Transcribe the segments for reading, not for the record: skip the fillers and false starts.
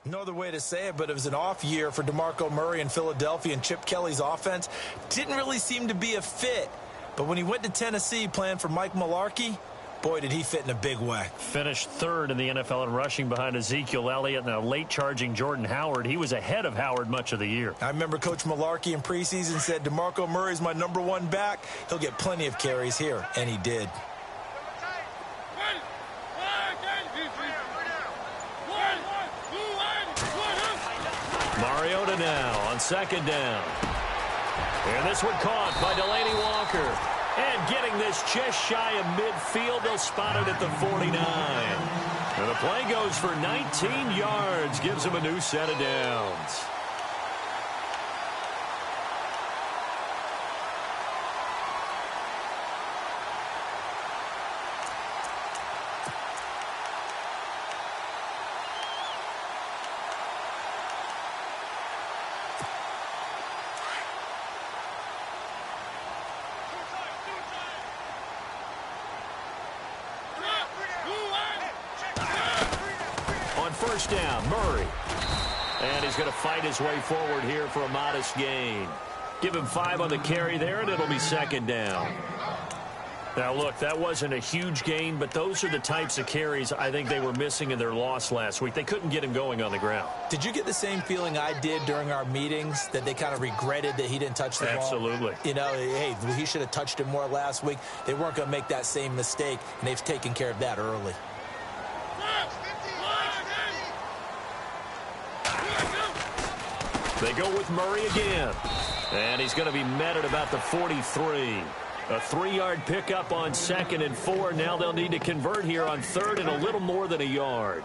No other way to say it, but it was an off year for DeMarco Murray in Philadelphia, and Chip Kelly's offense didn't really seem to be a fit. But when he went to Tennessee playing for Mike Mularkey, boy, did he fit in a big way. Finished third in the NFL in rushing behind Ezekiel Elliott and a late-charging Jordan Howard. He was ahead of Howard much of the year. I remember Coach Mularkey in preseason said, DeMarco Murray's my #1 back. He'll get plenty of carries here, and he did. Mariota now on second down. And this one caught by Delaney Walker. And getting this just shy of midfield, they'll spot it at the 49. And the play goes for 19 yards, gives him a new set of downs. First down, Murray. And he's going to fight his way forward here for a modest gain. Give him 5 on the carry there, and it'll be second down. Now, look, that wasn't a huge gain, but those are the types of carries I think they were missing in their loss last week. They couldn't get him going on the ground. Did you get the same feeling I did during our meetings, that they kind of regretted that he didn't touch the ball? Absolutely. You know, hey, he should have touched it more last week. They weren't going to make that same mistake, and they've taken care of that early. They go with Murray again. And he's going to be met at about the 43. A 3-yard pickup on 2nd and 4. Now they'll need to convert here on 3rd and a little more than a yard.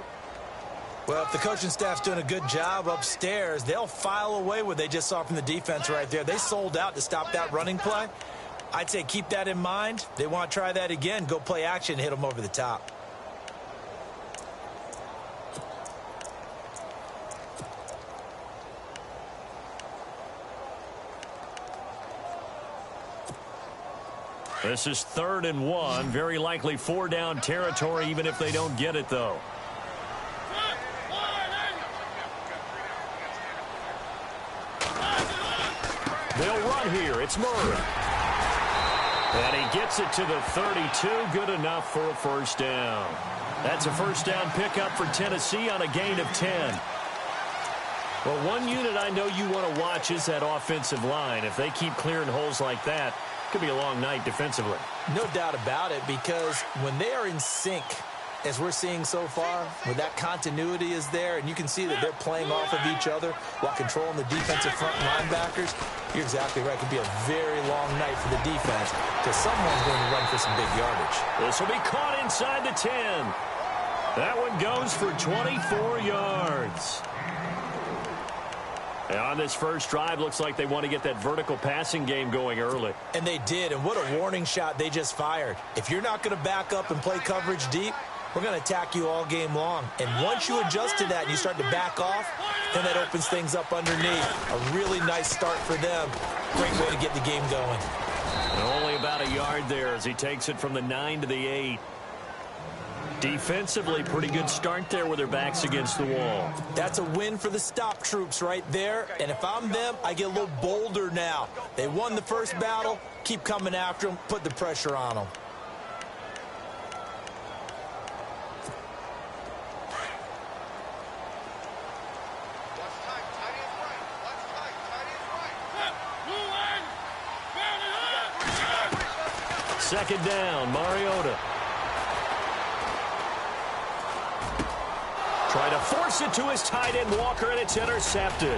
Well, if the coaching staff's doing a good job upstairs, they'll file away what they just saw from the defense right there. They sold out to stop that running play. I'd say keep that in mind. They want to try that again. Go play action, hit them over the top. This is 3rd and 1. Very likely 4-down territory, even if they don't get it, though. They'll run here. It's Murray. And he gets it to the 32. Good enough for a first down. That's a first down pickup for Tennessee on a gain of 10. Well, one unit I know you want to watch is that offensive line. If they keep clearing holes like that, could be a long night defensively. No doubt about it, because when they are in sync, as we're seeing so far, when that continuity is there, and you can see that they're playing off of each other while controlling the defensive front linebackers, you're exactly right. It could be a very long night for the defense, because someone's going to run for some big yardage. This will be caught inside the 10. That one goes for 24 yards. And on this first drive, looks like they want to get that vertical passing game going early. And they did, and what a warning shot they just fired. If you're not going to back up and play coverage deep, we're going to attack you all game long. And once you adjust to that and you start to back off, then that opens things up underneath. A really nice start for them. Great way to get the game going. And only about a yard there as he takes it from the 9 to the 8. Defensively, pretty good start there with their backs against the wall. That's a win for the stop troops right there. And if I'm them, I get a little bolder now. They won the first battle. Keep coming after them. Put the pressure on them. Second down, Mariota. Try to force it to his tight end, Walker, and it's intercepted.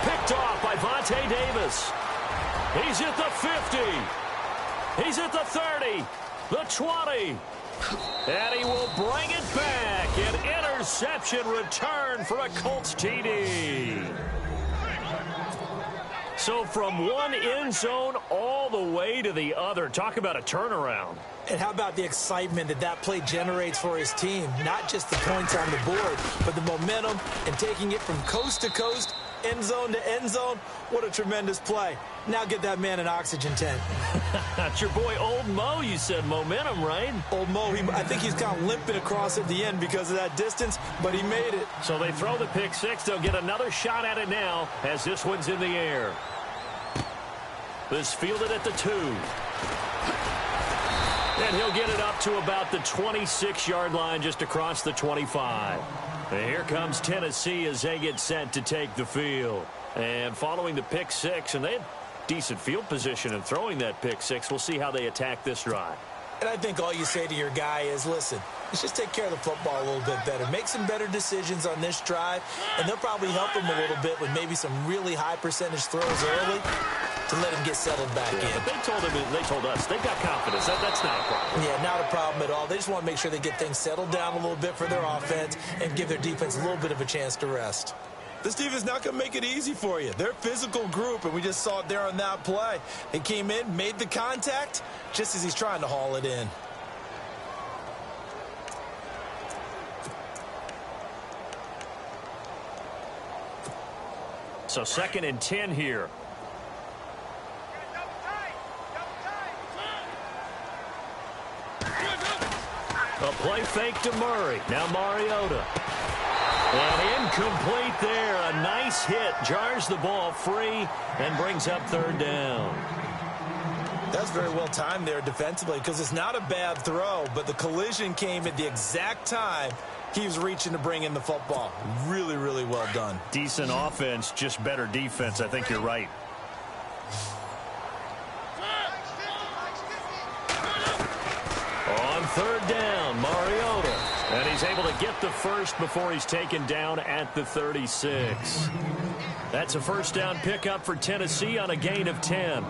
Picked off by Vontae Davis. He's at the 50. He's at the 30. The 20. And he will bring it back. An interception return for a Colts TD. So from one end zone all the way to the other. Talk about a turnaround. And how about the excitement that that play generates for his team? Not just the points on the board, but the momentum and taking it from coast to coast end zone to end zone. What a tremendous play. Now get that man an oxygen tent. That's your boy Old Mo. You said momentum, right? Old Mo, I think he's kind of limping across at the end because of that distance, but he made it. So they throw the pick six. They'll get another shot at it now as this one's in the air. This fielded at the 2. And he'll get it up to about the 26-yard line, just across the 25. And here comes Tennessee as they get set to take the field. And following the pick six, and they had decent field position in throwing that pick six. We'll see how they attack this drive. And I think all you say to your guy is, listen, let's just take care of the football a little bit better. Make some better decisions on this drive, and they'll probably help him a little bit with maybe some really high percentage throws early to let him get settled back in. But they told us they've got confidence. That's not a problem. Yeah, not a problem at all. They just want to make sure they get things settled down a little bit for their offense and give their defense a little bit of a chance to rest. This defense is not going to make it easy for you. They're a physical group, and we just saw it there on that play. They came in, made the contact, just as he's trying to haul it in. So 2nd and 10 here. A play fake to Murray. Now Mariota. And incomplete there. A nice hit. Jars the ball free and brings up 3rd down. That's very well timed there defensively because it's not a bad throw, but the collision came at the exact time he was reaching to bring in the football. Really, really well done. Decent offense, just better defense. I think you're right. On 3rd down, Mariota. And he's able to get the first before he's taken down at the 36. That's a 1st down pickup for Tennessee on a gain of 10.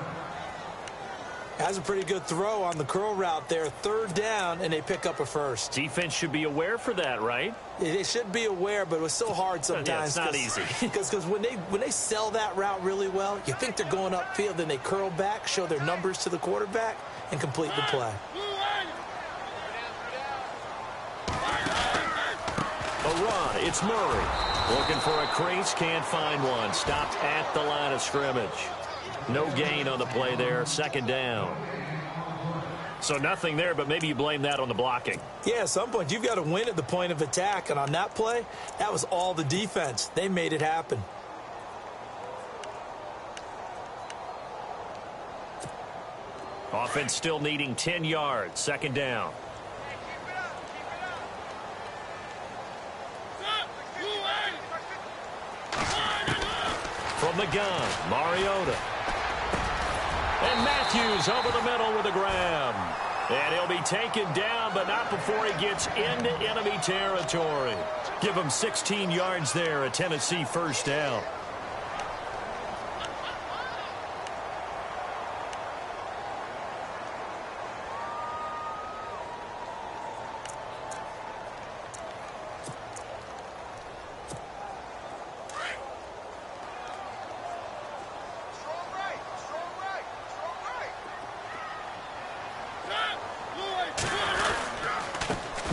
Has a pretty good throw on the curl route there. 3rd down, and they pick up a first. Defense should be aware for that, right? They should be aware, but it was so hard sometimes. Yeah, it's not easy. Because when they sell that route really well, you think they're going upfield, then they curl back, show their numbers to the quarterback, and complete the play. A run. It's Murray. Looking for a crease. Can't find one. Stopped at the line of scrimmage. No gain on the play there. 2nd down. So nothing there, but maybe you blame that on the blocking. Yeah, at some point, you've got to win at the point of attack. And on that play, that was all the defense. They made it happen. Offense still needing 10 yards. 2nd down. From the gun, Mariota. And Matthews over the middle with a grab. And he'll be taken down, but not before he gets into enemy territory. Give him 16 yards there, a Tennessee 1st down.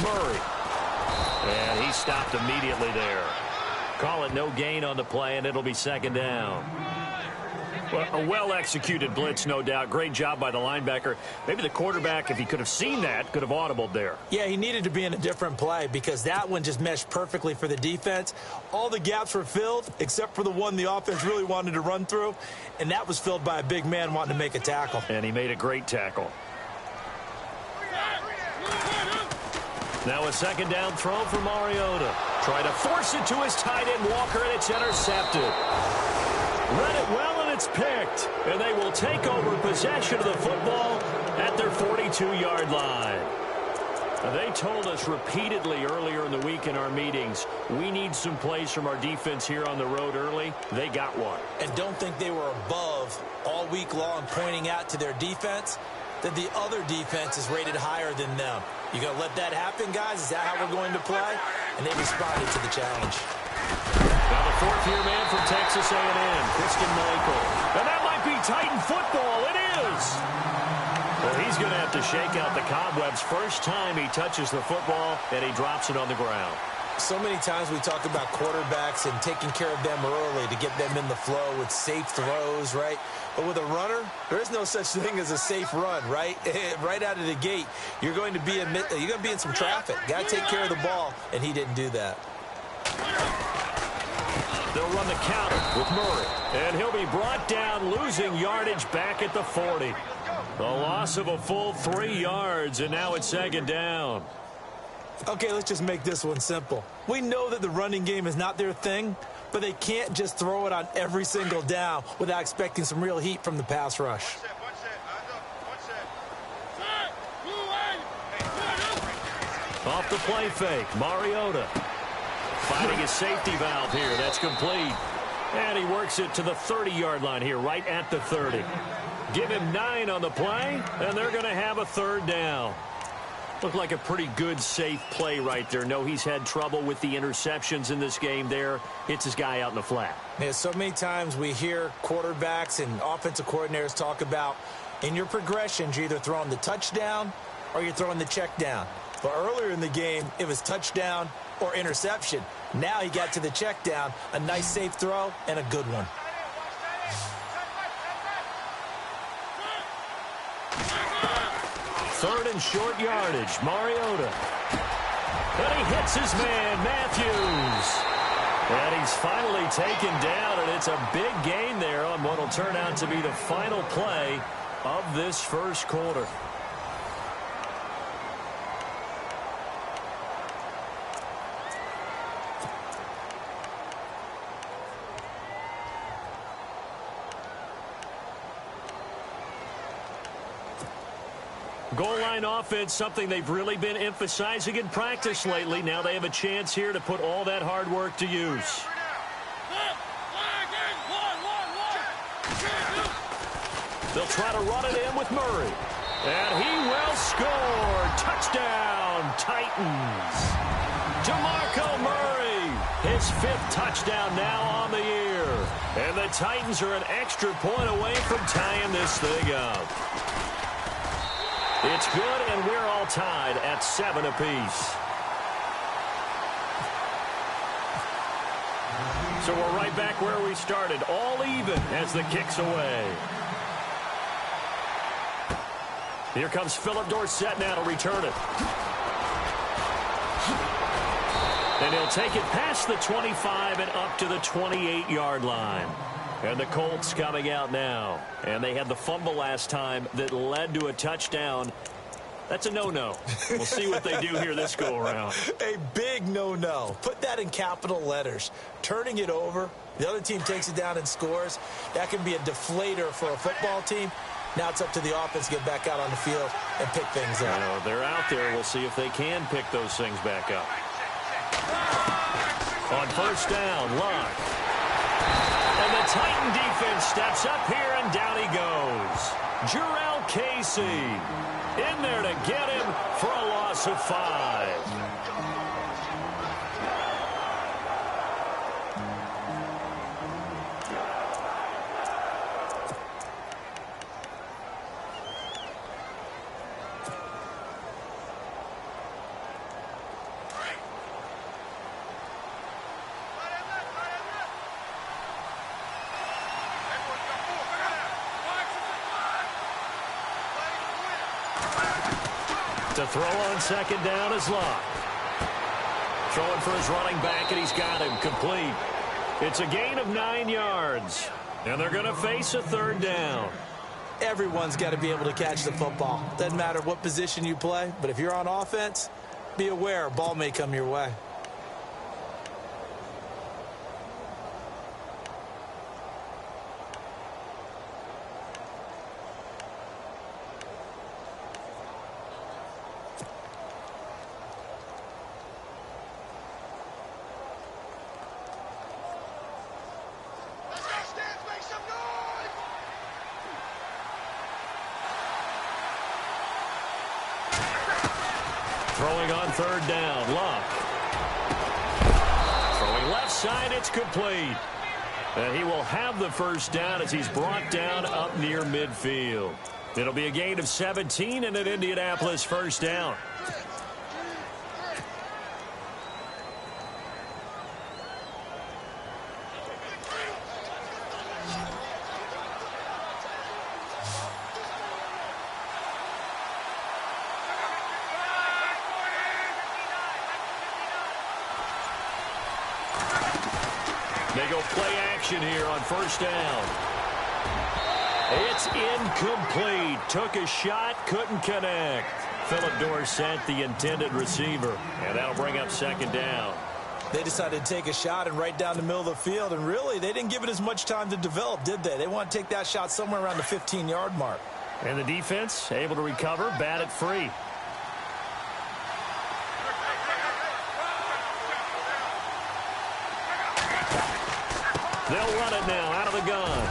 Murray. And he stopped immediately there. Call it no gain on the play, and it'll be 2nd down. Well, a well-executed blitz, no doubt. Great job by the linebacker. Maybe the quarterback, if he could have seen that, could have audibled there. Yeah, he needed to be in a different play because that one just meshed perfectly for the defense. All the gaps were filled except for the one the offense really wanted to run through, and that was filled by a big man wanting to make a tackle. And he made a great tackle. Now a 2nd down throw for Mariota. Try to force it to his tight end, Walker, and it's intercepted. Read it well, and it's picked. And they will take over possession of the football at their 42-yard line. They told us repeatedly earlier in the week in our meetings, we need some plays from our defense here on the road early. They got one. And don't think they were above all week long pointing out to their defense that the other defense is rated higher than them. You going to let that happen, guys? Is that how we're going to play? And they responded to the challenge. Now the 4th-year man from Texas A&M, Christian Michael. And that might be Titan football. It is. Well, he's going to have to shake out the cobwebs. First time he touches the football, and he drops it on the ground. So many times we talk about quarterbacks and taking care of them early to get them in the flow with safe throws, right? But with a runner, there is no such thing as a safe run, right? Right out of the gate, you're going to be in some traffic. Got to take care of the ball, and he didn't do that. They'll run the counter with Murray, and he'll be brought down, losing yardage back at the 40. A loss of a full 3 yards, and now it's second down. Okay, let's just make this one simple. We know that the running game is not their thing, but they can't just throw it on every single down without expecting some real heat from the pass rush. Off the play fake, Mariota. Finding his safety valve here. That's complete. And he works it to the 30-yard line here, right at the 30. Give him 9 on the play, and they're going to have a third down. Looked like a pretty good, safe play right there. No, he's had trouble with the interceptions in this game there. Hits his guy out in the flat. Yeah, so many times we hear quarterbacks and offensive coordinators talk about, in your progressions, you're either throwing the touchdown or you're throwing the check down. But earlier in the game, it was touchdown or interception. Now he got to the check down, a nice safe throw, and a good one. Third and short yardage, Mariota. And he hits his man, Matthews. And he's finally taken down, and it's a big gain there on what will turn out to be the final play of this first quarter. Goal line offense, something they've really been emphasizing in practice lately. Now they have a chance here to put all that hard work to use. They'll try to run it in with Murray. And he will score. Touchdown, Titans. DeMarco Murray, his 5th touchdown now on the year. And the Titans are an extra point away from tying this thing up. It's good, and we're all tied at 7 apiece. So we're right back where we started, all even as the kick's away. Here comes Philip Dorsett now to return it. And he'll take it past the 25 and up to the 28-yard line. And the Colts coming out now. And they had the fumble last time that led to a touchdown. That's a no-no. We'll see what they do here this go-around. A big no-no. Put that in capital letters. Turning it over, the other team takes it down and scores. That can be a deflator for a football team. Now it's up to the offense to get back out on the field and pick things up. They're out there. We'll see if they can pick those things back up. On first down, Luck. And the Titan defense steps up here, and down he goes. Jarrell Casey in there to get him for a loss of 5. To throw on second down is Luck. Throwing for his running back, and he's got him complete. It's a gain of 9 yards, and they're going to face a third down. Everyone's got to be able to catch the football. Doesn't matter what position you play, but if you're on offense, be aware a ball may come your way. Throwing on third down, Luck. Throwing left side, it's complete. And he will have the first down as he's brought down up near midfield. It'll be a gain of 17 and an Indianapolis first down. They go play action here on first down. It's incomplete. Took a shot, couldn't connect. Philip Dorsett, the intended receiver. And that'll bring up second down. They decided to take a shot and right down the middle of the field, and really, they didn't give it as much time to develop, did they? They want to take that shot somewhere around the 15-yard mark. And the defense able to recover, bat it free. They'll run it now out of the gun.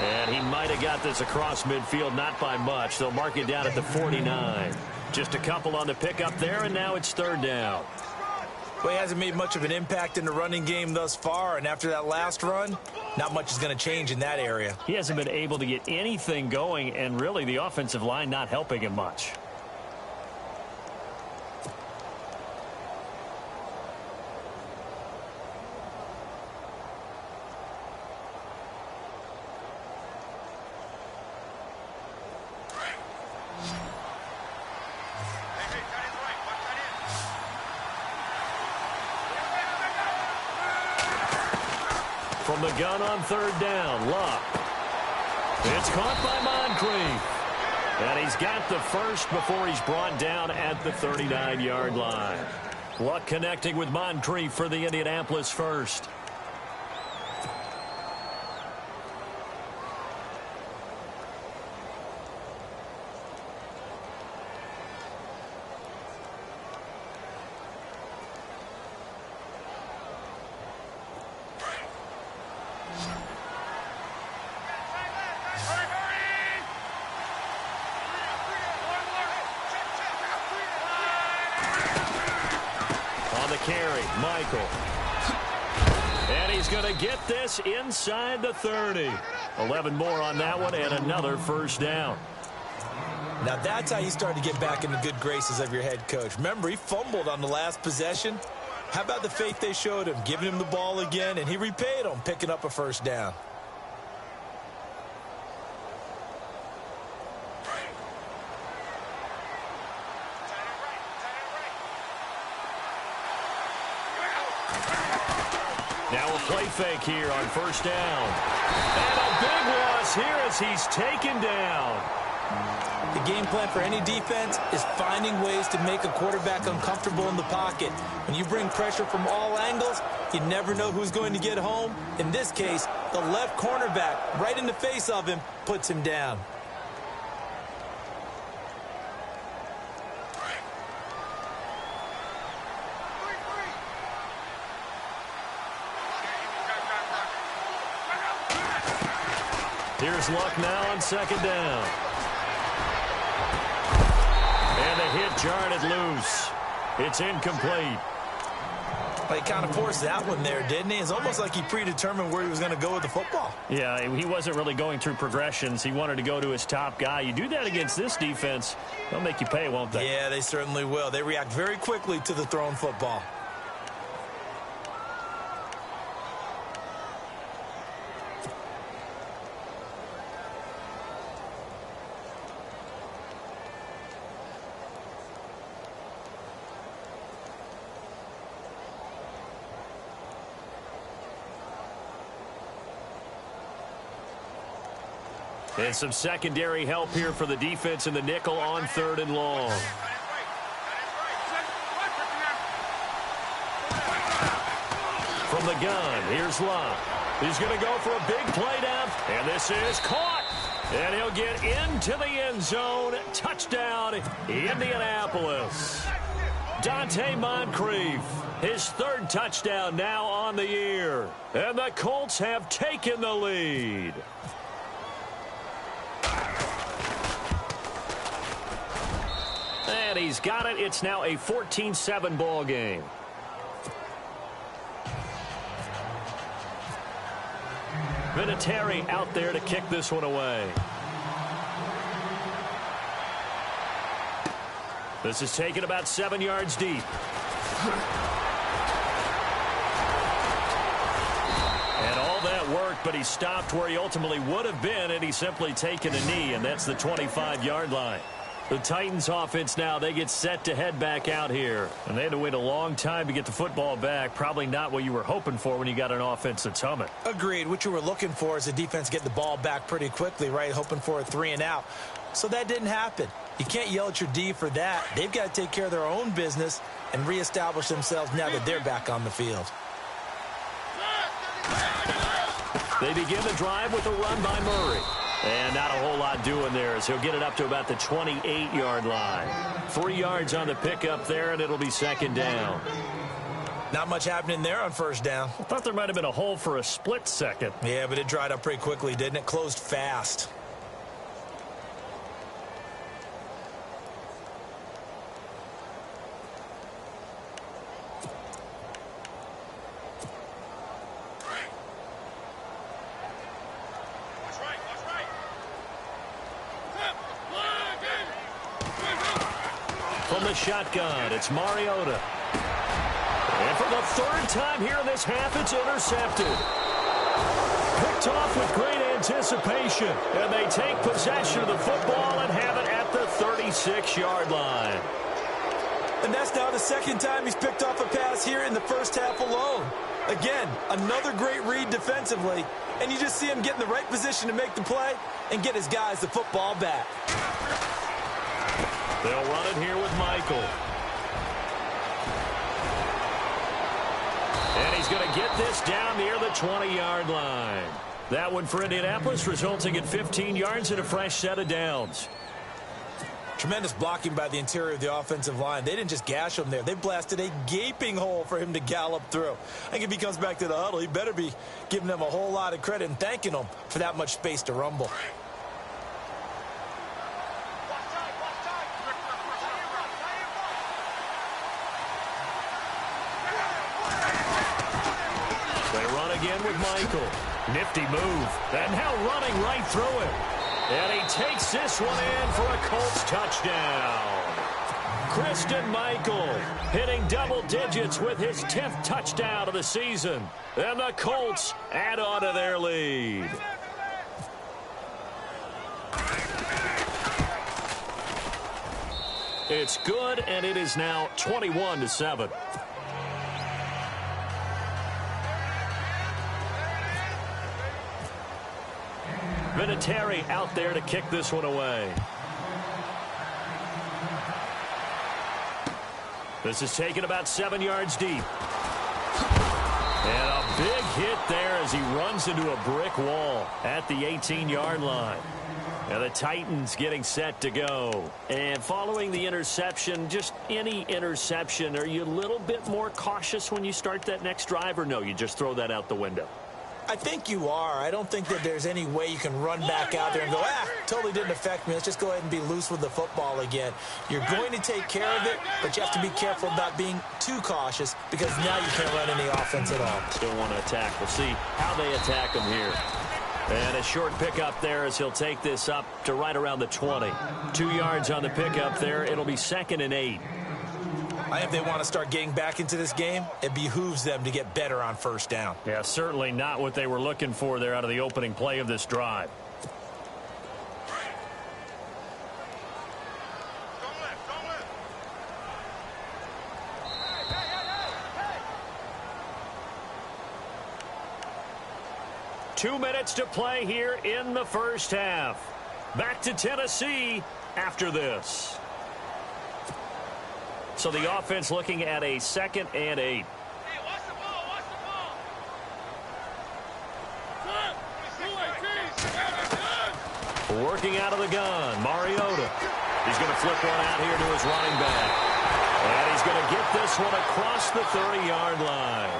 And he might have got this across midfield, not by much. They'll mark it down at the 49. Just a couple on the pickup there, and now it's third down. Well, he hasn't made much of an impact in the running game thus far, and after that last run, not much is going to change in that area. He hasn't been able to get anything going, and really the offensive line not helping him much. From the gun on third down, Luck. It's caught by Moncrief. And he's got the first before he's brought down at the 39-yard line. Luck connecting with Moncrief for the Indianapolis first. Carry, Michael. And he's going to get this inside the 30. 11 more on that one and another first down. Now that's how you start to get back in the good graces of your head coach. Remember, he fumbled on the last possession. How about the faith they showed him, giving him the ball again, and he repaid them, picking up a first down. Now a play fake here on first down. And a big loss here as he's taken down. The game plan for any defense is finding ways to make a quarterback uncomfortable in the pocket. When you bring pressure from all angles, you never know who's going to get home. In this case, the left cornerback, right in the face of him, puts him down. Here's Luck now on second down. And the hit jarred it loose. It's incomplete. Well, he kind of forced that one there, didn't he? It's almost like he predetermined where he was going to go with the football. Yeah, he wasn't really going through progressions. He wanted to go to his top guy. You do that against this defense, they'll make you pay, won't they? Yeah, they certainly will. They react very quickly to the thrown football. And some secondary help here for the defense in the nickel on third and long. From the gun, here's Luck. He's going to go for a big play down, and this is caught. And he'll get into the end zone. Touchdown, Indianapolis. Dante Moncrief, his third touchdown now on the year. And the Colts have taken the lead. And he's got it. It's now a 14-7 ball game. Vinatieri out there to kick this one away. This is taken about 7 yards deep. And all that worked, but he stopped where he ultimately would have been, and he's simply taken a knee, and that's the 25-yard line. The Titans offense now, they get set to head back out here. And they had to wait a long time to get the football back. Probably not what you were hoping for when you got an offense that's humming. Agreed. What you were looking for is the defense get the ball back pretty quickly, right? Hoping for a 3-and-out. So that didn't happen. You can't yell at your D for that. They've got to take care of their own business and reestablish themselves now that they're back on the field. They begin the drive with a run by Murray. And not a whole lot doing there as he'll get it up to about the 28-yard line. 3 yards on the pickup there, and it'll be second down. Not much happening there on first down. I thought there might have been a hole for a split second. Yeah, but it dried up pretty quickly, didn't it? Closed fast. From the shotgun, it's Mariota. And for the third time here in this half, it's intercepted. Picked off with great anticipation. And they take possession of the football and have it at the 36-yard line. And that's now the second time he's picked off a pass here in the first half alone. Again, another great read defensively. And you just see him get in the right position to make the play and get his guys the football back. They'll run it here with Michael. And he's going to get this down near the 20-yard line. That one for Indianapolis, resulting in 15 yards and a fresh set of downs. Tremendous blocking by the interior of the offensive line. They didn't just gash him there. They blasted a gaping hole for him to gallop through. I think if he comes back to the huddle, he better be giving them a whole lot of credit and thanking them for that much space to rumble. Again with Michael. Nifty move. And now running right through it. And he takes this one in for a Colts touchdown. Christian Michael hitting double digits with his 10th touchdown of the season. And the Colts add on to their lead. It's good, and it is now 21-7. Vinatieri out there to kick this one away. This is taken about 7 yards deep. And a big hit there as he runs into a brick wall at the 18-yard line. Now the Titans getting set to go. And following the interception, just any interception, are you a little bit more cautious when you start that next drive, or no, you just throw that out the window? I think you are. I don't think that there's any way you can run back out there and go, totally didn't affect me. Let's just go ahead and be loose with the football again. You're going to take care of it, but you have to be careful about being too cautious because now you can't run any offense at all. Still want to attack. We'll see how they attack him here. And a short pickup there as he'll take this up to right around the 20. 2 yards on the pickup there. It'll be 2nd and 8. I think if they want to start getting back into this game, it behooves them to get better on first down. Yeah, certainly not what they were looking for there out of the opening play of this drive. Two minutes to play here in the first half. Back to Tennessee after this. So the offense looking at a 2nd and 8. Hey, watch the ball, watch the ball. Working out of the gun, Mariota. He's going to flip one out here to his running back. And he's going to get this one across the 30-yard line.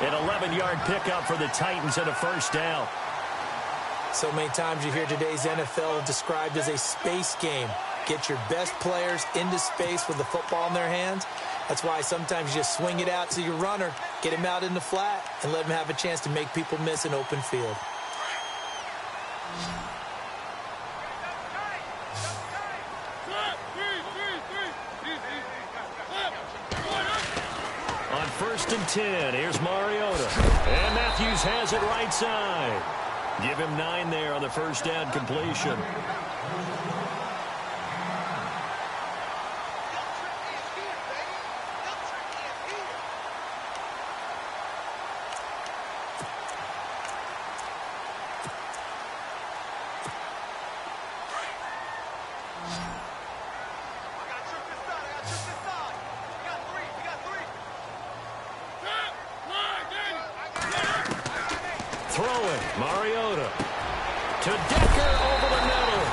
An 11-yard pickup for the Titans and a first down. So many times you hear today's NFL described as a space game. Get your best players into space with the football in their hands. That's why sometimes you just swing it out to your runner, get him out in the flat, and let him have a chance to make people miss an open field. On 1st and 10, here's Mariota. And Matthews has it right side. Give him 9 there on the first down completion. throwing. Mariota to Decker over the middle.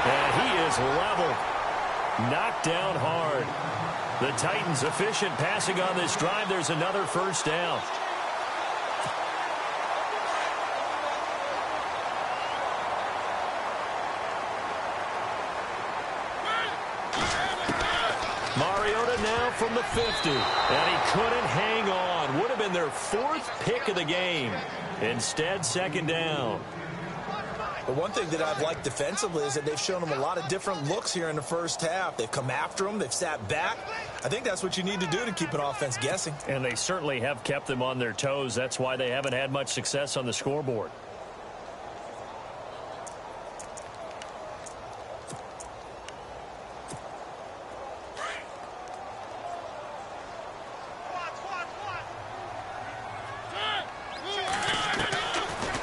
And he is level. Knocked down hard. The Titans efficient passing on this drive. There's another first down. Mariota now from the 50. And he couldn't hang on. Would have been their 4th pick of the game. Instead, second down. The one thing that I've liked defensively is that they've shown them a lot of different looks here in the first half. They've come after them. They've sat back. I think that's what you need to do to keep an offense guessing. And they certainly have kept them on their toes. That's why they haven't had much success on the scoreboard.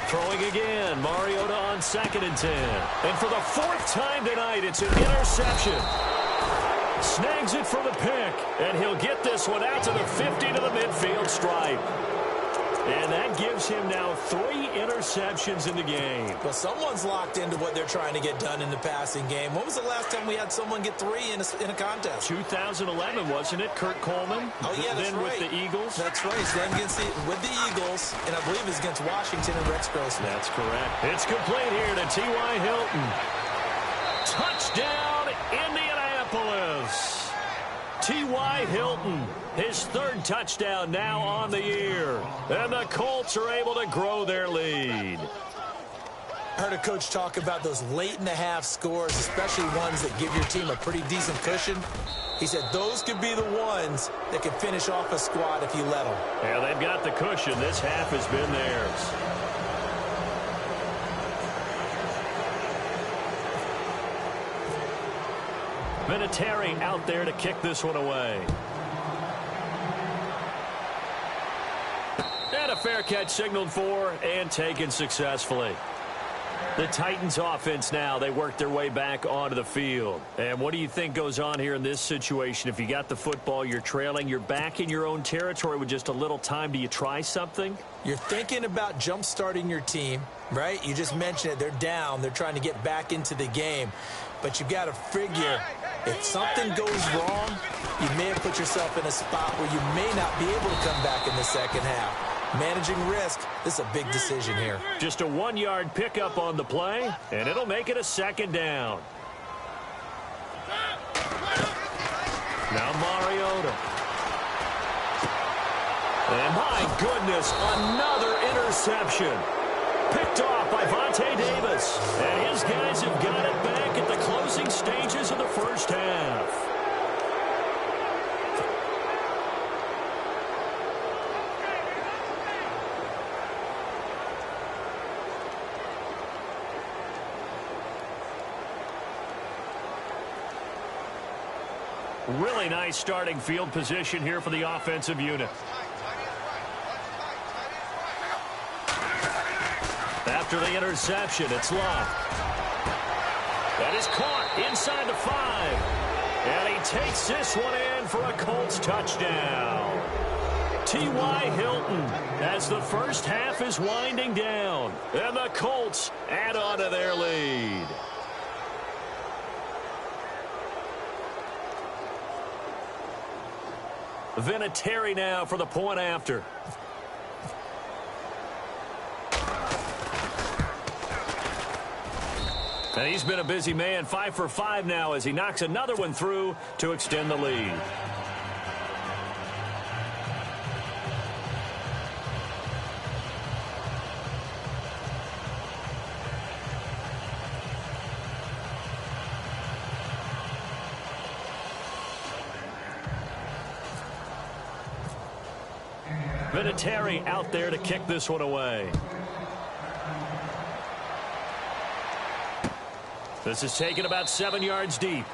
Throwing again, Mariota on 2nd and 10. And for the 4th time tonight, it's an interception. Snags it for the pick, and he'll get this one out to the 50 to the midfield stripe. And that gives him now 3 interceptions in the game. Well, someone's locked into what they're trying to get done in the passing game. When was the last time we had someone get 3 in a contest? 2011, wasn't it? Kurt Coleman? Oh, yeah, that's then right. With the Eagles? That's right. Then with the Eagles, and I believe it's against Washington and Rex Grossman. That's correct. It's complete here to T.Y. Hilton. Touchdown, Indianapolis. T.Y. Hilton, his 3rd touchdown now on the year. And the Colts are able to grow their lead. I heard a coach talk about those late-in-the-half scores, especially ones that give your team a pretty decent cushion. He said those could be the ones that can finish off a squad if you let them. Yeah, they've got the cushion. This half has been theirs. Vinatieri out there to kick this one away. And a fair catch signaled for and taken successfully. The Titans offense now, they work their way back onto the field. And what do you think goes on here in this situation? If you got the football, you're trailing, you're back in your own territory with just a little time. Do you try something? You're thinking about jump-starting your team, right? You just mentioned it. They're down. They're trying to get back into the game. But you've got to figure, if something goes wrong, you may have put yourself in a spot where you may not be able to come back in the second half. Managing risk, this is a big decision here. Just a 1-yard pickup on the play, and it'll make it a second down. Now Mariota. And my goodness, another interception. Picked off by Vontae Davis. And his guys have got it back at the closing stages of the first half. Really nice starting field position here for the offensive unit. After the interception, it's Love. That is caught inside the 5. And he takes this one in for a Colts touchdown. T.Y. Hilton as the first half is winding down. And the Colts add on to their lead. Vinatieri now for the point after. And he's been a busy man, 5 for 5 now as he knocks another one through to extend the lead. Vinatieri out there to kick this one away. This is taken about 7 yards deep.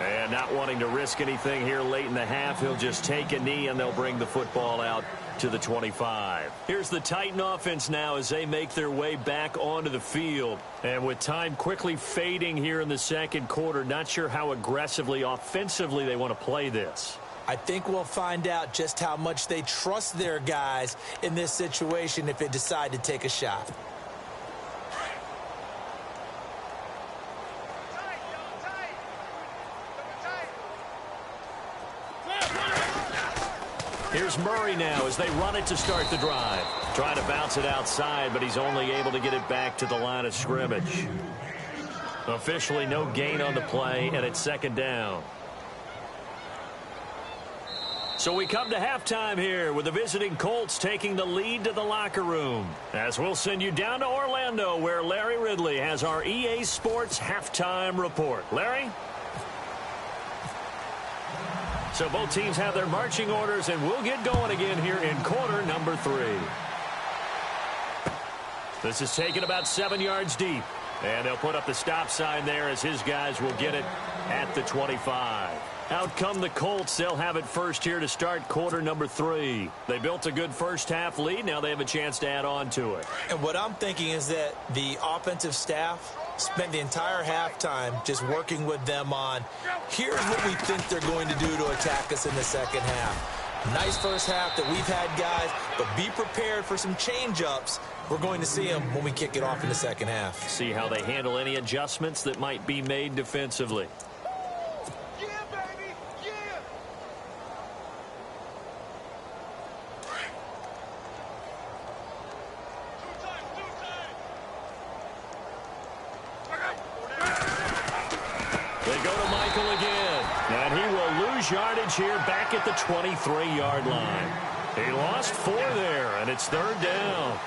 And not wanting to risk anything here late in the half, he'll just take a knee and they'll bring the football out to the 25. Here's the Titan offense now as they make their way back onto the field. And with time quickly fading here in the second quarter, not sure how aggressively, offensively they want to play this. I think we'll find out just how much they trust their guys in this situation if they decide to take a shot. Here's Murray now as they run it to start the drive. Trying to bounce it outside, but he's only able to get it back to the line of scrimmage. Officially no gain on the play, and it's second down. So we come to halftime here with the visiting Colts taking the lead to the locker room. As we'll send you down to Orlando where Larry Ridley has our EA Sports halftime report. Larry? So both teams have their marching orders, and we'll get going again here in quarter number 3. This is taken about 7 yards deep. And they'll put up the stop sign there as his guys will get it at the 25. Out come the Colts. They'll have it first here to start quarter number 3. They built a good first half lead. Now they have a chance to add on to it. And what I'm thinking is that the offensive staff spent the entire halftime just working with them on, here's what we think they're going to do to attack us in the second half. Nice first half that we've had, guys, but be prepared for some change-ups. We're going to see them when we kick it off in the second half. See how they handle any adjustments that might be made defensively. Yeah, baby! Yeah! They go to Michael again, and he will lose yardage here back at the 23-yard line. He lost 4 there, and it's third down.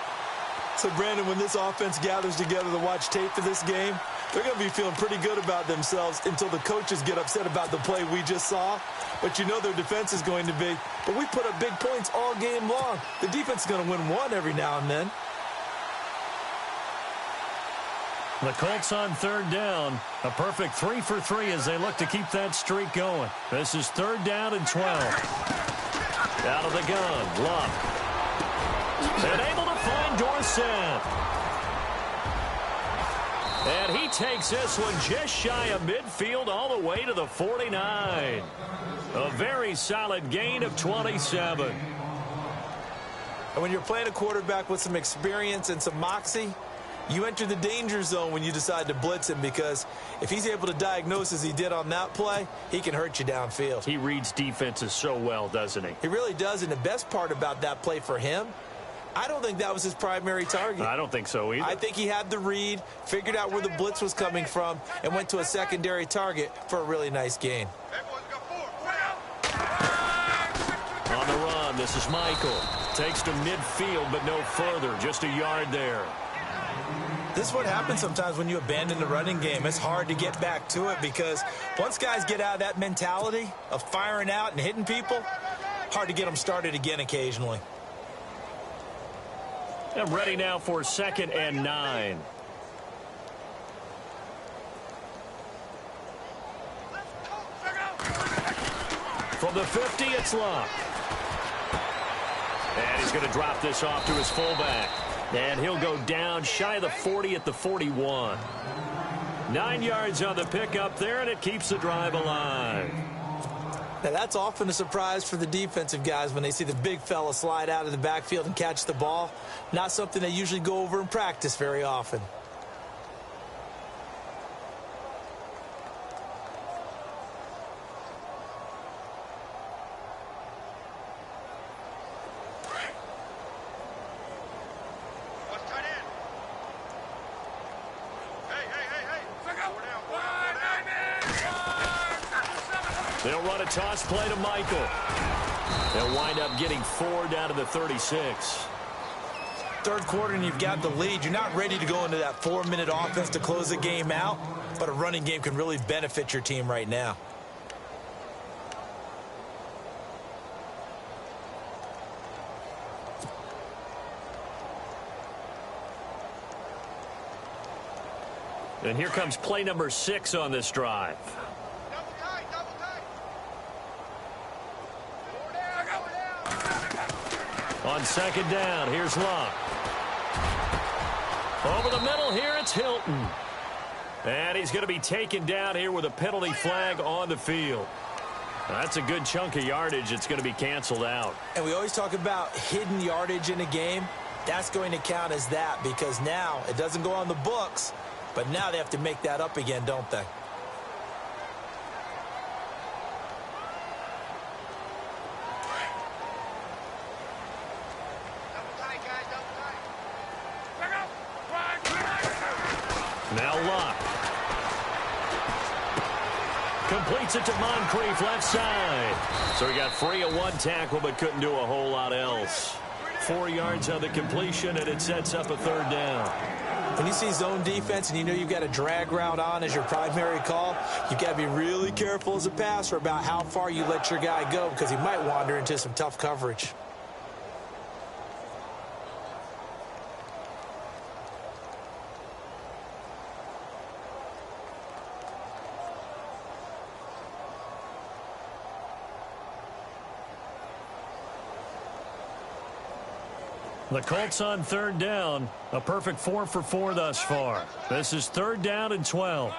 So, Brandon, when this offense gathers together to watch tape for this game, they're going to be feeling pretty good about themselves until the coaches get upset about the play we just saw. But you know their defense is going to be. But we put up big points all game long. The defense is going to win one every now and then. The Colts on third down. A perfect 3 for 3 as they look to keep that streak going. This is third down and 12. Out of the gun, Luck. And able to find Dorsett. And he takes this one just shy of midfield all the way to the 49. A very solid gain of 27. And when you're playing a quarterback with some experience and some moxie, you enter the danger zone when you decide to blitz him, because if he's able to diagnose as he did on that play, he can hurt you downfield. He reads defenses so well, doesn't he? He really does, and the best part about that play for him, I don't think that was his primary target. I don't think so either. I think he had the read, figured out where the blitz was coming from, and went to a secondary target for a really nice gain. On the run, this is Michael. Takes to midfield, but no further. Just a yard there. This is what happens sometimes when you abandon the running game. It's hard to get back to it because once guys get out of that mentality of firing out and hitting people, hard to get them started again occasionally. I'm ready now for 2nd and 9. From the 50, it's Luck. And he's going to drop this off to his fullback. And he'll go down shy of the 40 at the 41. 9 yards on the pickup there, and it keeps the drive alive. Now, that's often a surprise for the defensive guys when they see the big fella slide out of the backfield and catch the ball. Not something they usually go over in practice very often. They'll run a toss play to Michael. They'll wind up getting 4 down to the 36. Third quarter and you've got the lead. You're not ready to go into that 4-minute offense to close the game out, but a running game can really benefit your team right now. And here comes play number 6 on this drive. On 2nd down, here's Luck. Over the middle here, it's Hilton. And he's going to be taken down here with a penalty flag on the field. That's a good chunk of yardage. It's going to be canceled out. And we always talk about hidden yardage in a game. That's going to count as that because now it doesn't go on the books, but now they have to make that up again, don't they? Now Locke. Completes it to Moncrief, left side. So he got free of one tackle, but couldn't do a whole lot else. 4 yards on the completion, and it sets up a third down. When you see zone defense and you know you've got a drag route on as your primary call, you've got to be really careful as a passer about how far you let your guy go because he might wander into some tough coverage. The Colts on third down. A perfect 4 for 4 thus far. This is third down and 12. They'll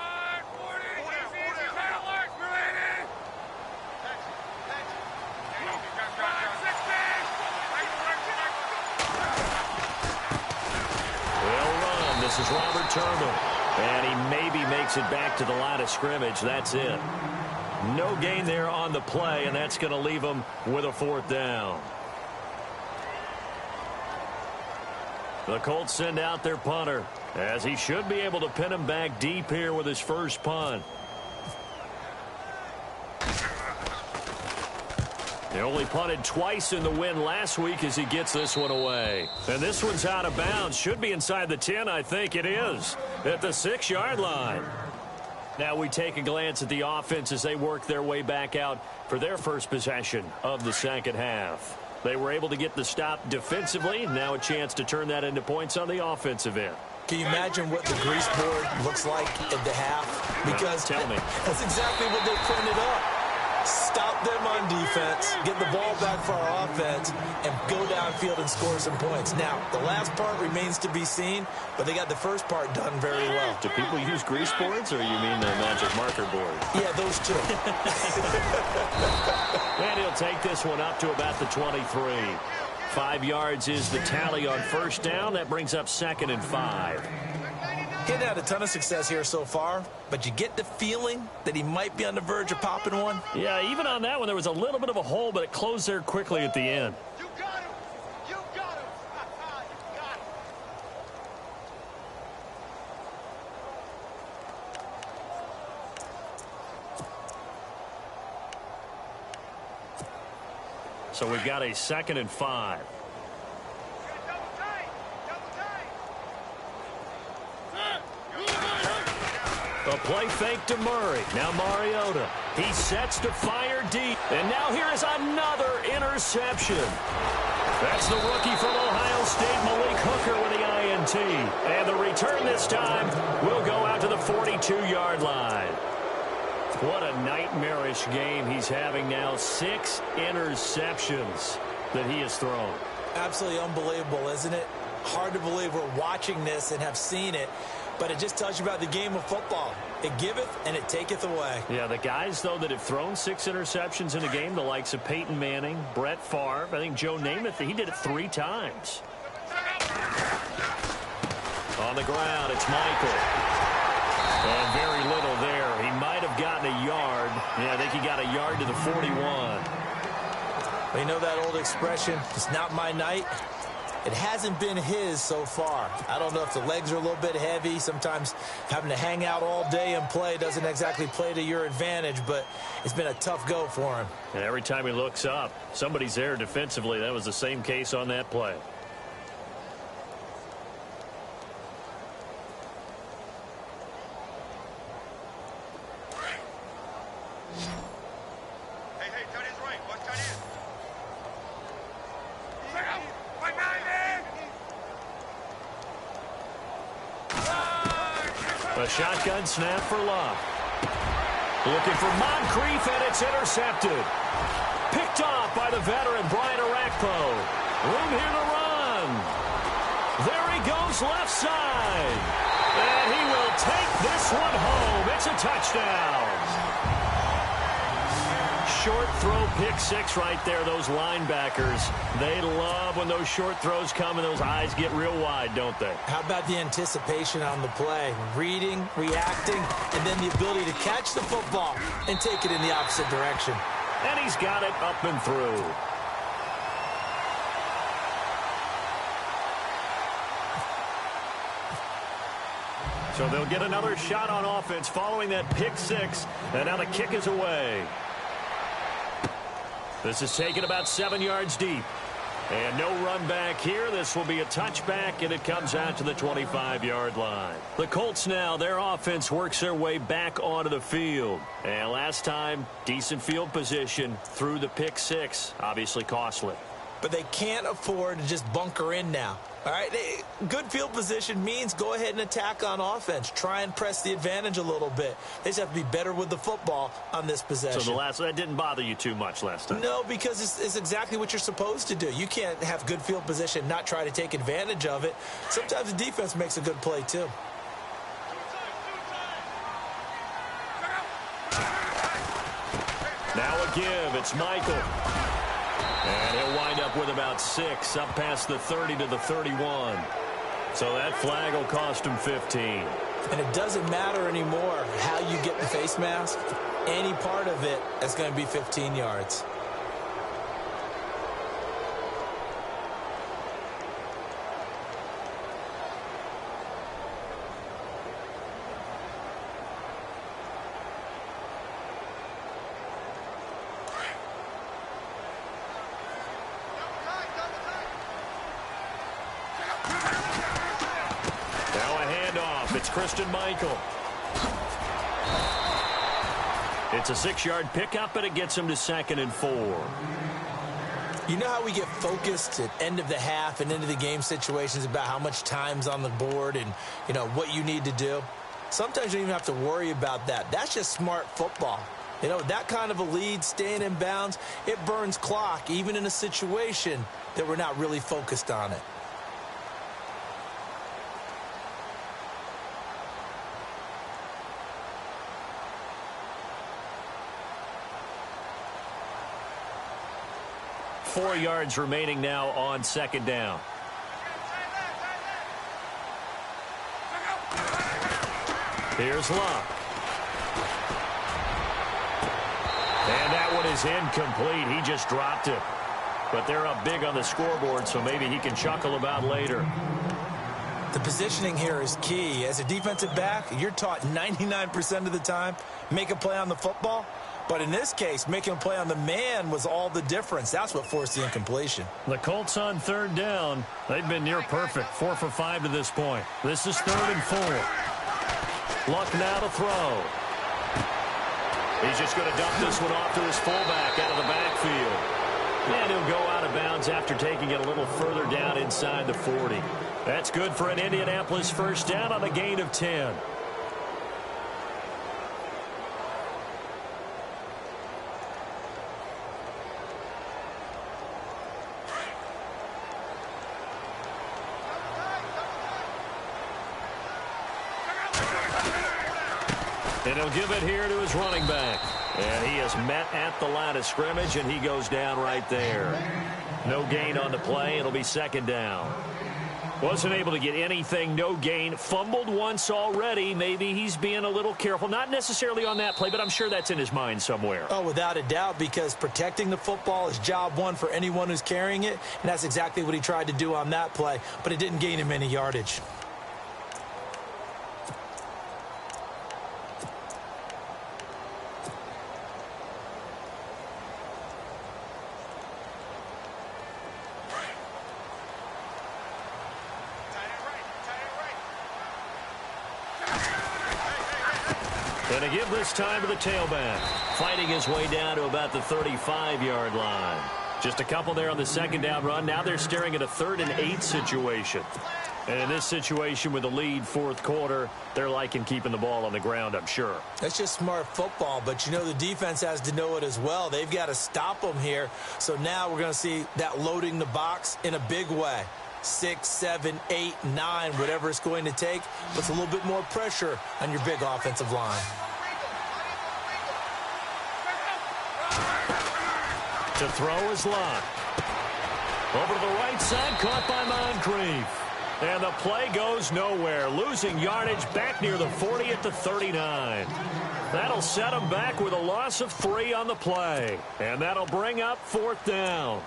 run. This is Robert Turban. And he maybe makes it back to the line of scrimmage. That's it. No gain there on the play, and that's going to leave him with a fourth down. The Colts send out their punter, as he should be able to pin him back deep here with his first punt. He only punted twice in the win last week as he gets this one away. And this one's out of bounds. Should be inside the 10, I think it is, at the 6-yard line. Now we take a glance at the offense as they work their way back out for their first possession of the second half. They were able to get the stop defensively. Now a chance to turn that into points on the offensive end. Can you imagine what the grease board looks like at the half? Because tell me. That's exactly what they printed up. Stop them on defense, get the ball back for our offense, and go downfield and score some points. Now, the last part remains to be seen, but they got the first part done very well. Do people use grease boards, or you mean the magic marker board? Yeah, those two. And he'll take this one up to about the 23. 5 yards is the tally on first down. That brings up 2nd and 5. He hadn't had a ton of success here so far, but you get the feeling that he might be on the verge of popping one. Yeah, even on that one, there was a little bit of a hole, but it closed there quickly at the end. You got him! You got him! You got him! So we've got a 2nd and 5. A play fake to Murray. Now Mariota. He sets to fire deep. And now here is another interception. That's the rookie from Ohio State, Malik Hooker, with the INT. And the return this time will go out to the 42-yard line. What a nightmarish game he's having now. 6 interceptions that he has thrown. Absolutely unbelievable, isn't it? Hard to believe we're watching this and have seen it. But it just tells you about the game of football. It giveth and it taketh away. Yeah, the guys, though, that have thrown 6 interceptions in a game, the likes of Peyton Manning, Brett Favre, I think Joe Namath, he did it 3 times. On the ground, it's Michael. And very little there. He might have gotten a yard. Yeah, I think he got a yard to the 41. Well, you know that old expression, it's not my night. It hasn't been his so far. I don't know if the legs are a little bit heavy. Sometimes having to hang out all day and play doesn't exactly play to your advantage, but it's been a tough go for him. And every time he looks up, somebody's there defensively. That was the same case on that play. Hey, tight end's right. Watch tight end. A shotgun snap for Love. Looking for Moncrief, and it's intercepted. Picked off by the veteran Brian Arakpo. Room here to run. There he goes left side. And he will take this one home. It's a touchdown. short throw pick six right there, those linebackers. They love when those short throws come and those eyes get real wide, don't they? How about the anticipation on the play? Reading, reacting, and then the ability to catch the football and take it in the opposite direction. And he's got it up and through. So they'll get another shot on offense following that pick six. And now the kick is away. This is taken about 7 yards deep. And no run back here. This will be a touchback, and it comes out to the 25-yard line. The Colts now, their offense works their way back onto the field. And last time, decent field position through the pick six. Obviously costly. But they can't afford to just bunker in now. All right, good field position means go ahead and attack on offense. Try and press the advantage a little bit. They just have to be better with the football on this possession. So that didn't bother you too much last time? No, because it's exactly what you're supposed to do. You can't have good field position, not try to take advantage of it. Sometimes the defense makes a good play, too. Now a give. It's Michael. And he'll wind up with about 6, up past the 30 to the 31. So that flag will cost him 15. And it doesn't matter anymore how you get the face mask. Any part of it is going to be 15 yards. Michael. It's a 6-yard pickup, but it gets him to 2nd and 4. You know how we get focused at end of the half and into the game situations about how much time's on the board and, you know, what you need to do? Sometimes you don't even have to worry about that. That's just smart football. You know, that kind of a lead, staying in bounds, it burns clock, even in a situation that we're not really focused on it. Four yards remaining now on 2nd down. Here's Luck. And that one is incomplete. He just dropped it. But they're up big on the scoreboard, so maybe he can chuckle about later. The positioning here is key. As a defensive back, you're taught 99% of the time, make a play on the football. But in this case, making a play on the man was all the difference. That's what forced the incompletion. The Colts on 3rd down. They've been near perfect. 4 for 5 to this point. This is 3rd and 4. Luck now to throw. He's just going to dump this one off to his fullback out of the backfield. And he'll go out of bounds after taking it a little further down inside the 40. That's good for an Indianapolis first down on a gain of 10. And he'll give it here to his running back. And he is met at the line of scrimmage, and he goes down right there. No gain on the play. It'll be 2nd down. Wasn't able to get anything, no gain. Fumbled once already. Maybe he's being a little careful. Not necessarily on that play, but I'm sure that's in his mind somewhere. Oh, without a doubt, because protecting the football is job one for anyone who's carrying it. And that's exactly what he tried to do on that play, but it didn't gain him any yardage. And to give this time to the tailback, fighting his way down to about the 35-yard line. Just a couple there on the 2nd down run. Now they're staring at a 3rd and 8 situation. And in this situation with the lead 4th quarter, they're liking keeping the ball on the ground, I'm sure. That's just smart football, but you know the defense has to know it as well. They've got to stop them here. So now we're going to see that loading the box in a big way. 6, 7, 8, 9, whatever it's going to take, puts a little bit more pressure on your big offensive line. To throw is Locke. Over to the right side, caught by Moncrief. And the play goes nowhere, losing yardage back near the 40 at the 39. That'll set him back with a loss of 3 on the play. And that'll bring up 4th down.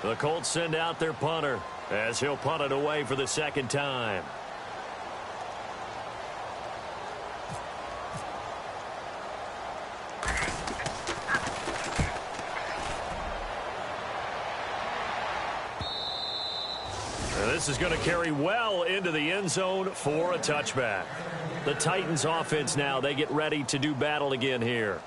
The Colts send out their punter as he'll punt it away for the 2nd time. This is going to carry well into the end zone for a touchback. The Titans offense now, they get ready to do battle again here.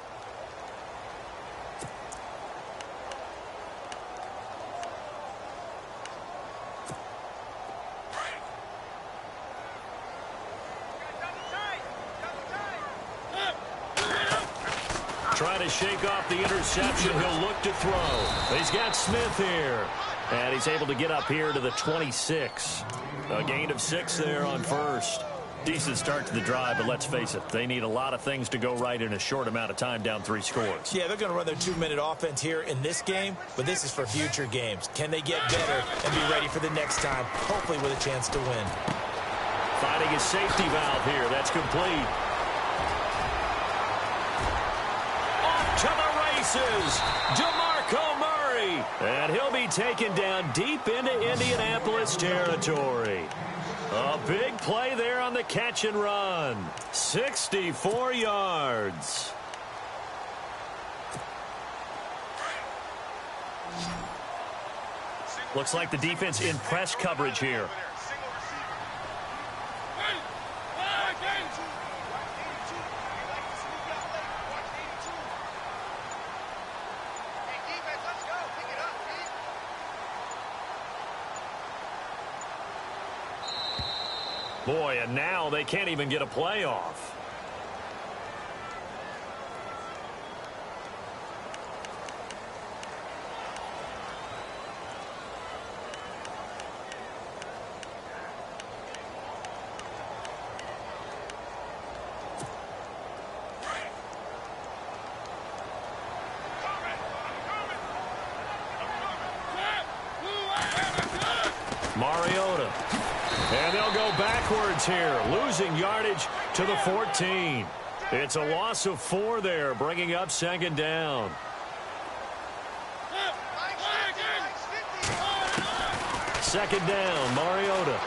Trying to shake off the interception. He'll look to throw. He's got Smith here. And he's able to get up here to the 26. A gain of 6 there on first. Decent start to the drive, but let's face it, they need a lot of things to go right in a short amount of time, down 3 scores. Yeah, they're going to run their 2-minute offense here in this game, but this is for future games. Can they get better and be ready for the next time, hopefully with a chance to win? Finding his safety valve here. That's complete. Off to the races. DeMarco Murray. And he'll be taken down deep into Indianapolis territory. A big play there on the catch and run. 64 yards. Looks like the defense in press coverage here. Boy, and now they can't even get a play off. Mariota. And they'll go backwards here, losing yardage to the 14. It's a loss of 4 there, bringing up 2nd down. Second down, Mariota.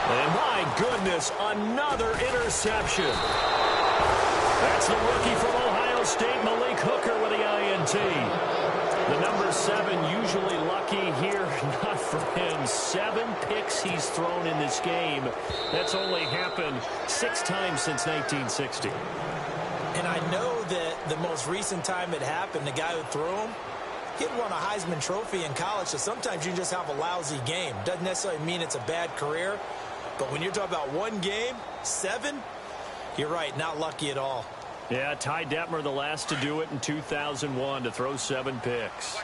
And my goodness, another interception. That's the rookie from Ohio State, Malik Hooker, with the INT. The number 7 usually lucky here, not for him. 7 picks he's thrown in this game. That's only happened 6 times since 1960. And I know that the most recent time it happened, the guy who threw him, he'd won a Heisman Trophy in college, so sometimes you just have a lousy game. Doesn't necessarily mean it's a bad career, but when you're talking about one game, 7, you're right, not lucky at all. Yeah, Ty Detmer, the last to do it in 2001, to throw 7 picks.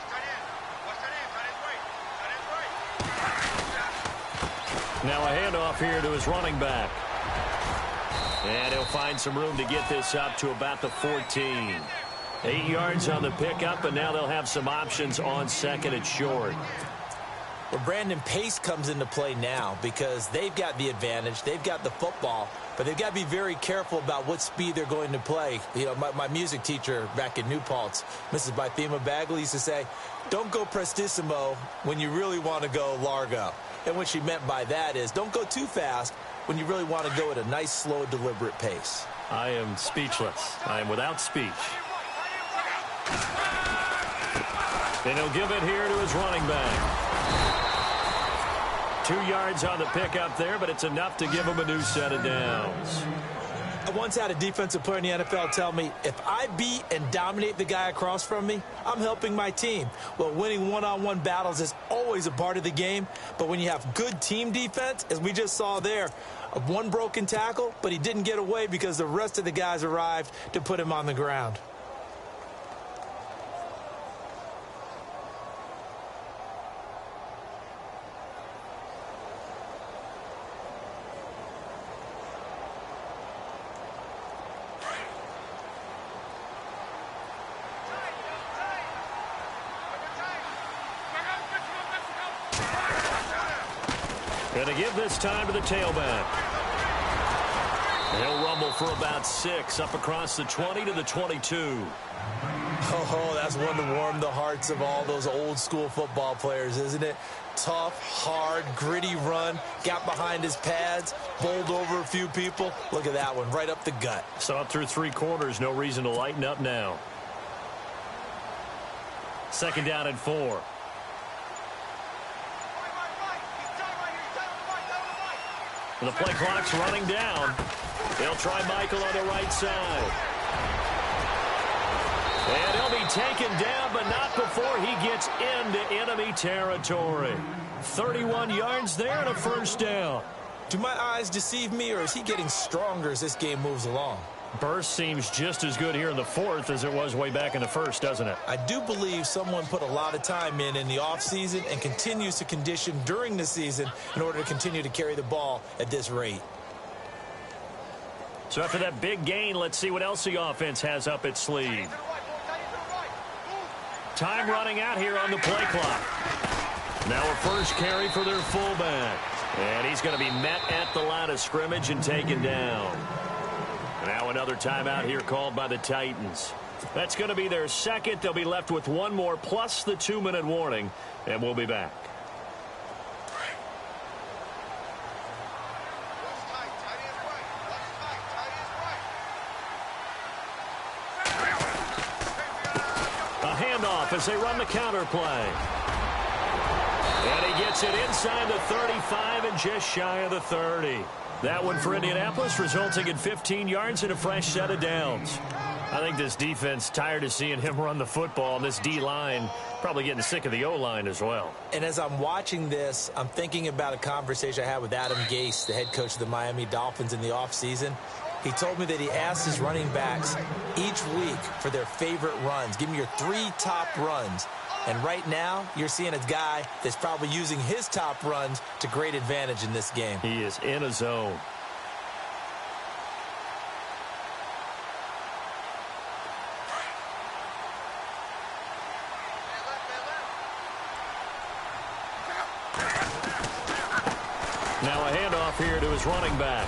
Now a handoff here to his running back. And he'll find some room to get this up to about the 14. 8 yards on the pickup, and now they'll have some options on 2nd and short. Well, Brandon, pace comes into play now because they've got the advantage. They've got the football, but they've got to be very careful about what speed they're going to play. You know, my music teacher back in New Paltz, Mrs. Bythema Bagley, used to say, don't go prestissimo when you really want to go largo. And what she meant by that is don't go too fast when you really want to go at a nice, slow, deliberate pace. I am speechless. I am without speech. And he'll give it here to his running back. 2 yards on the pickup there, but it's enough to give him a new set of downs. I once had a defensive player in the NFL tell me, if I beat and dominate the guy across from me, I'm helping my team. Well, winning one-on-one battles is always a part of the game, but when you have good team defense, as we just saw there, one broken tackle, but he didn't get away because the rest of the guys arrived to put him on the ground. Going to give this time to the tailback. He'll rumble for about 6 up across the 20 to the 22. Oh, that's one to warm the hearts of all those old-school football players, isn't it? Tough, hard, gritty run, got behind his pads, bowled over a few people. Look at that one, right up the gut. So up through 3 quarters, no reason to lighten up now. 2nd down and 4. The play clock's running down. They'll try Michael on the right side. And he'll be taken down, but not before he gets into enemy territory. 31 yards there and a 1st down. Do my eyes deceive me, or is he getting stronger as this game moves along? Burst seems just as good here in the 4th as it was way back in the 1st, doesn't it? I do believe someone put a lot of time in the offseason and continues to condition during the season in order to continue to carry the ball at this rate. So after that big gain, let's see what else the offense has up its sleeve. Time running out here on the play clock. Now a 1st carry for their fullback. And he's going to be met at the line of scrimmage and taken down. Now another timeout here called by the Titans. That's going to be their 2nd. They'll be left with 1 more plus the 2-minute warning, and we'll be back. A handoff as they run the counter play. And he gets it inside the 35 and just shy of the 30. That one for Indianapolis, resulting in 15 yards and a fresh set of downs. I think this defense tired of seeing him run the football, and this D-line probably getting sick of the O-line as well. And as I'm watching this, I'm thinking about a conversation I had with Adam Gase, the head coach of the Miami Dolphins in the offseason. He told me that he asked his running backs each week for their favorite runs. Give me your 3 top runs. And right now, you're seeing a guy that's probably using his top runs to great advantage in this game. He is in a zone. Now a handoff here to his running back.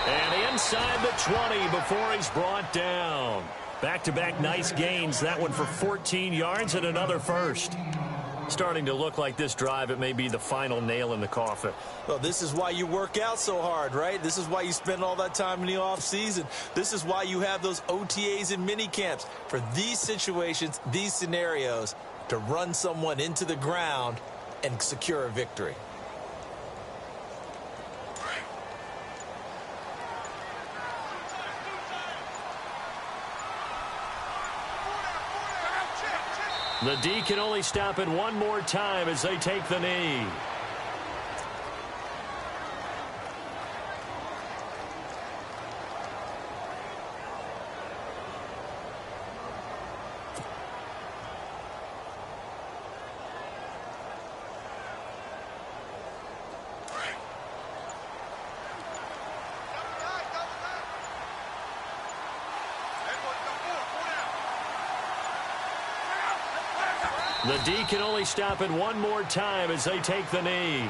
And inside the 20 before he's brought down. Back-to-back nice gains. That one for 14 yards and another 1st. Starting to look like this drive, it may be the final nail in the coffin. Well, this is why you work out so hard, right? This is why you spend all that time in the offseason. This is why you have those OTAs and mini camps. For these situations, these scenarios, to run someone into the ground and secure a victory. The D can only stop it one more time as they take the knee. The D can only stop it one more time as they take the knee.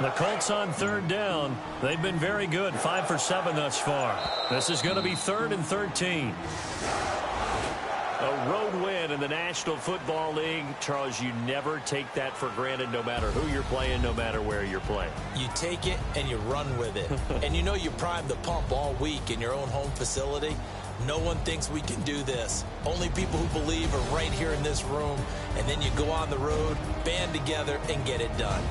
The Colts on 3rd down. They've been very good, 5 for 7 thus far. This is going to be 3rd and 13. A road win in the National Football League. Charles, you never take that for granted no matter who you're playing, no matter where you're playing. You take it and you run with it. And you know you primed the pump all week in your own home facility. No one thinks we can do this. Only people who believe are right here in this room. And then you go on the road, band together, and get it done.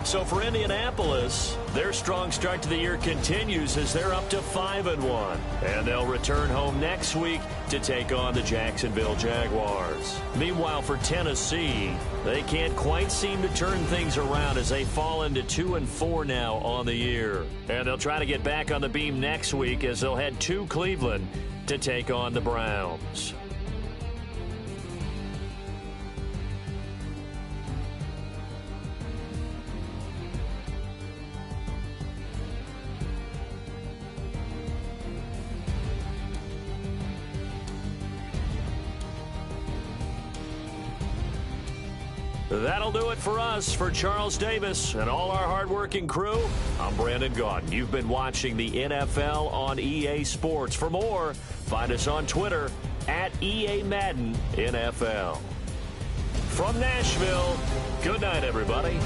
So for Indianapolis, their strong start to the year continues as they're up to 5-1. And they'll return home next week to take on the Jacksonville Jaguars. Meanwhile, for Tennessee, they can't quite seem to turn things around as they fall into 2-4 now on the year. And they'll try to get back on the beam next week as they'll head to Cleveland to take on the Browns. That'll do it for us. For Charles Davis and all our hardworking crew, I'm Brandon Gaudin. You've been watching the NFL on EA Sports. For more, find us on Twitter at EA Madden NFL. From Nashville, good night, everybody.